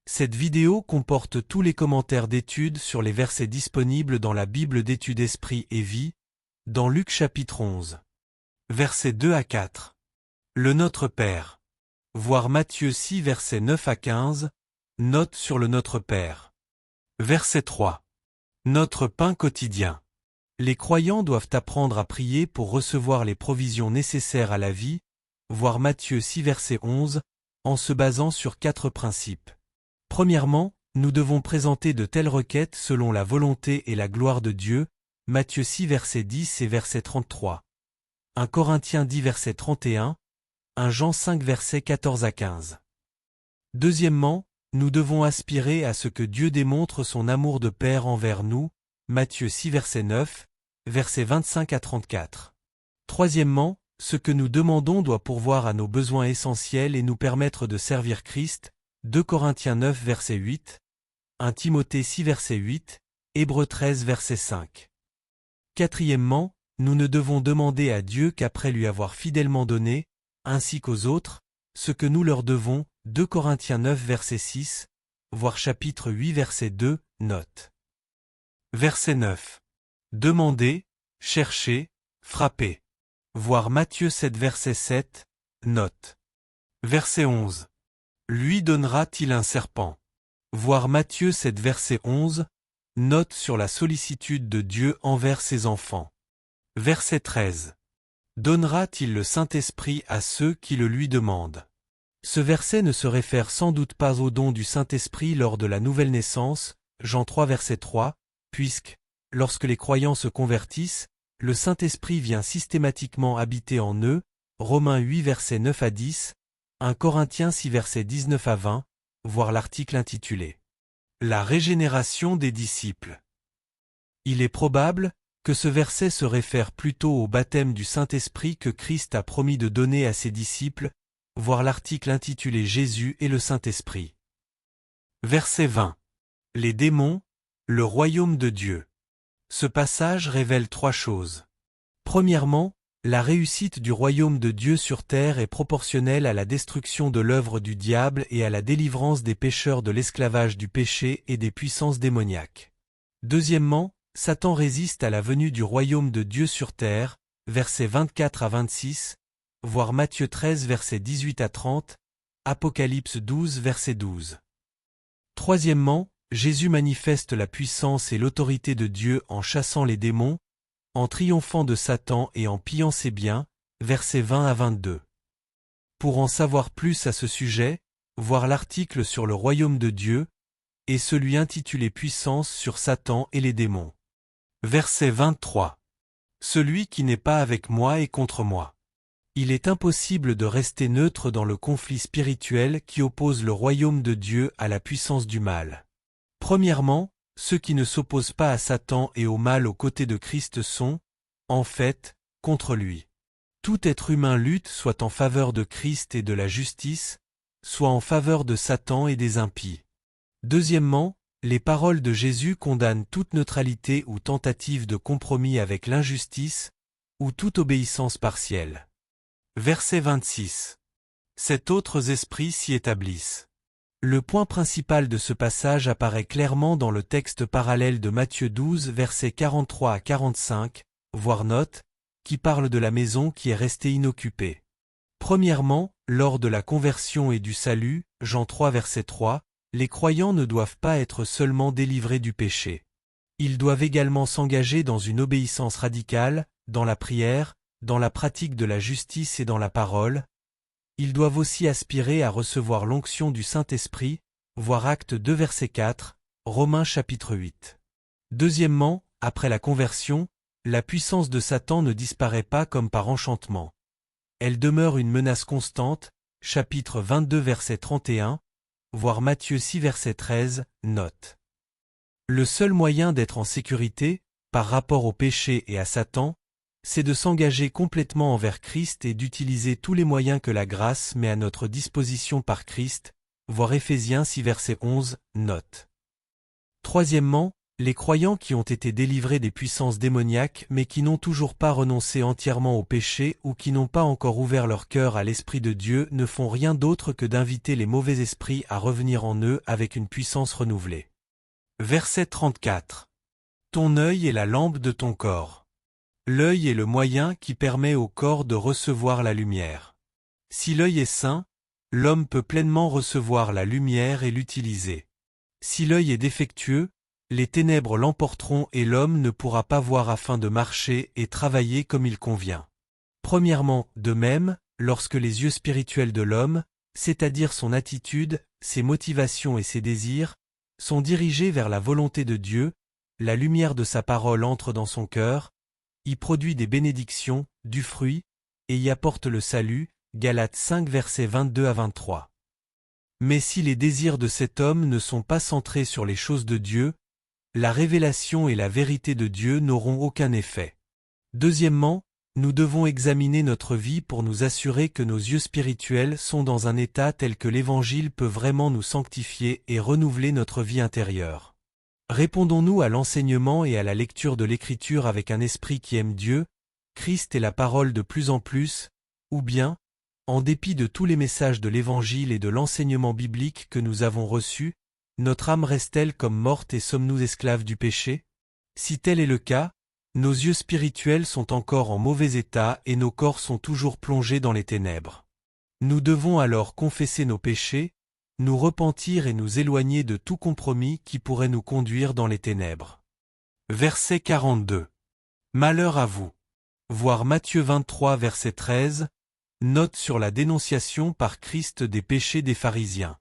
Cette vidéo comporte tous les commentaires d'études sur les versets disponibles dans la Bible d'études Esprit et Vie, dans Luc chapitre 11. Versets 2 à 4. Le Notre Père. Voir Matthieu 6 versets 9 à 15, note sur le Notre Père. Verset 3. Notre pain quotidien. Les croyants doivent apprendre à prier pour recevoir les provisions nécessaires à la vie, voir Matthieu 6 verset 11, en se basant sur 4 principes. Premièrement, nous devons présenter de telles requêtes selon la volonté et la gloire de Dieu, Matthieu 6 verset 10 et verset 33. 1 Corinthiens 10 verset 31, 1 Jean 5 verset 14 à 15. Deuxièmement, nous devons aspirer à ce que Dieu démontre son amour de Père envers nous, Matthieu 6 verset 9, versets 25 à 34. Troisièmement, ce que nous demandons doit pourvoir à nos besoins essentiels et nous permettre de servir Christ, 2 Corinthiens 9 verset 8, 1 Timothée 6 verset 8, Hébreux 13 verset 5. Quatrièmement, nous ne devons demander à Dieu qu'après lui avoir fidèlement donné, ainsi qu'aux autres, ce que nous leur devons, 2 Corinthiens 9 verset 6, voir chapitre 8 verset 2, note. Verset 9. Demandez, cherchez, frappez. Voir Matthieu 7 verset 7, note. Verset 11. Lui donnera-t-il un serpent? Voir Matthieu 7 verset 11, note sur la sollicitude de Dieu envers ses enfants. Verset 13. Donnera-t-il le Saint-Esprit à ceux qui le lui demandent? Ce verset ne se réfère sans doute pas au don du Saint-Esprit lors de la nouvelle naissance, Jean 3 verset 3, puisque, lorsque les croyants se convertissent, le Saint-Esprit vient systématiquement habiter en eux, Romains 8 versets 9 à 10, 1 Corinthiens 6 versets 19 à 20, voir l'article intitulé « La régénération des disciples ». Il est probable que ce verset se réfère plutôt au baptême du Saint-Esprit que Christ a promis de donner à ses disciples, voir l'article intitulé « Jésus et le Saint-Esprit ». Verset 20. Les démons, le royaume de Dieu. Ce passage révèle 3 choses. Premièrement, la réussite du royaume de Dieu sur terre est proportionnelle à la destruction de l'œuvre du diable et à la délivrance des pécheurs de l'esclavage du péché et des puissances démoniaques. Deuxièmement, Satan résiste à la venue du royaume de Dieu sur terre, versets 24 à 26, voir Matthieu 13 versets 18 à 30, Apocalypse 12 verset 12. Troisièmement, Jésus manifeste la puissance et l'autorité de Dieu en chassant les démons, en triomphant de Satan et en pillant ses biens, versets 20 à 22. Pour en savoir plus à ce sujet, voir l'article sur le royaume de Dieu, et celui intitulé Puissance sur Satan et les démons. Verset 23. Celui qui n'est pas avec moi est contre moi. Il est impossible de rester neutre dans le conflit spirituel qui oppose le royaume de Dieu à la puissance du mal. Premièrement, ceux qui ne s'opposent pas à Satan et au mal aux côtés de Christ sont, en fait, contre lui. Tout être humain lutte soit en faveur de Christ et de la justice, soit en faveur de Satan et des impies. Deuxièmement, les paroles de Jésus condamnent toute neutralité ou tentative de compromis avec l'injustice, ou toute obéissance partielle. Verset 26. Cet autres esprits s'y établissent. Le point principal de ce passage apparaît clairement dans le texte parallèle de Matthieu 12 versets 43 à 45, voire note, qui parle de la maison qui est restée inoccupée. Premièrement, lors de la conversion et du salut, Jean 3 verset 3, les croyants ne doivent pas être seulement délivrés du péché. Ils doivent également s'engager dans une obéissance radicale, dans la prière, dans la pratique de la justice et dans la parole. Ils doivent aussi aspirer à recevoir l'onction du Saint-Esprit, voir Actes 2 verset 4, Romains chapitre 8. Deuxièmement, après la conversion, la puissance de Satan ne disparaît pas comme par enchantement. Elle demeure une menace constante, chapitre 22 verset 31, voir Matthieu 6 verset 13, note. Le seul moyen d'être en sécurité, par rapport au péché et à Satan, c'est de s'engager complètement envers Christ et d'utiliser tous les moyens que la grâce met à notre disposition par Christ, voir Éphésiens 6 verset 11, note. Troisièmement, Les croyants qui ont été délivrés des puissances démoniaques mais qui n'ont toujours pas renoncé entièrement au péché ou qui n'ont pas encore ouvert leur cœur à l'Esprit de Dieu ne font rien d'autre que d'inviter les mauvais esprits à revenir en eux avec une puissance renouvelée. Verset 34. Ton œil est la lampe de ton corps. L'œil est le moyen qui permet au corps de recevoir la lumière. Si l'œil est sain, l'homme peut pleinement recevoir la lumière et l'utiliser. Si l'œil est défectueux, les ténèbres l'emporteront et l'homme ne pourra pas voir afin de marcher et travailler comme il convient. Premièrement, de même, lorsque les yeux spirituels de l'homme, c'est-à-dire son attitude, ses motivations et ses désirs, sont dirigés vers la volonté de Dieu, la lumière de sa parole entre dans son cœur, y produit des bénédictions, du fruit, et y apporte le salut, Galates 5 versets 22 à 23. Mais si les désirs de cet homme ne sont pas centrés sur les choses de Dieu, la révélation et la vérité de Dieu n'auront aucun effet. Deuxièmement, nous devons examiner notre vie pour nous assurer que nos yeux spirituels sont dans un état tel que l'Évangile peut vraiment nous sanctifier et renouveler notre vie intérieure. Répondons-nous à l'enseignement et à la lecture de l'Écriture avec un esprit qui aime Dieu, Christ et la parole de plus en plus, ou bien, en dépit de tous les messages de l'Évangile et de l'enseignement biblique que nous avons reçus, notre âme reste-t-elle comme morte et sommes-nous esclaves du péché? Si tel est le cas, nos yeux spirituels sont encore en mauvais état et nos corps sont toujours plongés dans les ténèbres. Nous devons alors confesser nos péchés, nous repentir et nous éloigner de tout compromis qui pourrait nous conduire dans les ténèbres. Verset 42. Malheur à vous. Voir Matthieu 23 verset 13, note sur la dénonciation par Christ des péchés des pharisiens.